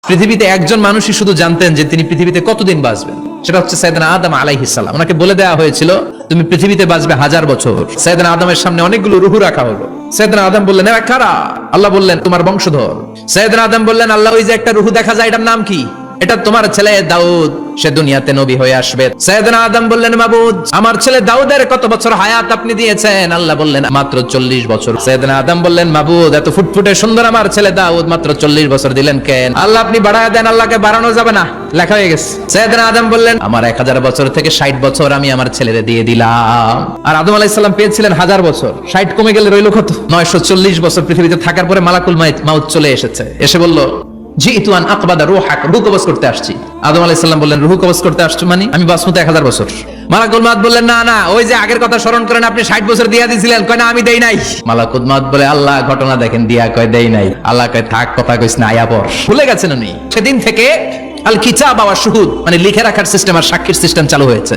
পৃথিবীতে একজন মানুষই শুধু জানতেন যে তিনি পৃথিবীতে কতদিন বাঁচবেন, সেটা হচ্ছে সাইয়েদনা আদম আলাইহিস সালাম। ওনাকে বলে দেওয়া হয়েছিল তুমি পৃথিবীতে বাঁচবে 1000 বছর। সাইয়েদনা আদমের সামনে অনেকগুলো রূহ রাখা হলো। সাইয়েদনা আদম বললেন এরা কারা? আল্লাহ বললেন তোমার বংশধর। সাইয়েদনা আদম বললেন আল্লাহ ওই যে একটা রূহ দেখা যায় এটার নাম কি? এটা তোমার ছেলে দাউদ, সে দুনিয়াতে নবী হয়ে আসবে। সাইয়েদনা আদম বললেন মাবুদ আমার ছেলে দাউদের কত বছর হায়াত আপনি দিয়েছেন? আল্লাহ বললেন মাত্র 40 বছর। সাইয়েদনা আদম বললেন মাবুদ এত ফুটফুটে সুন্দর আমার ছেলে দাউদ মাত্র 40 বছর দিলেন কেন? আল্লাহ আপনি বাড়ায় দেন, আল্লাহকে বাড়ানো যাবে না, লেখা হয়ে গেছে। সাইয়েদনা আদম বললেন আমার 1000 বছর থেকে 60 বছর আমি আমার ছেলেরে দিয়ে দিলাম। আর আদম আলাইহিস সালাম পেয়েছিলেন 1000 বছর, 60 কমে গেলে রইল কত? 940 বছর পৃথিবীতে থাকার পরে মালাকুল মাউত চলে এসেছে, এসে বলল জিতু আন আকবাদা রূহাক, রূহ কবজ করতে আসছি। আদম আলাইহিস সালাম বললেন রূহ কবজ করতে আসছো মানে আমি বাঁচবো তো 1000 বছর। মালাকুল মাউত বললেন না না ওই যে আগের কথা স্মরণ করেন আপনি 60 বছর দিয়া দিয়েছিলেন। কয় না আমি দেই নাই। মালাকুল মাউত বলে আল্লাহ ঘটনা দেখেন দিয়া কয় দেই নাই। আল্লাহ কয় থাক কথা কইছ না আয়া পর। ভুলে গেছেন উনি। সেদিন থেকে আল কিতাব ওয়া শুহুদ মানে লিখে রাখার সিস্টেম আর সাক্ষীর সিস্টেম চালু হয়েছে।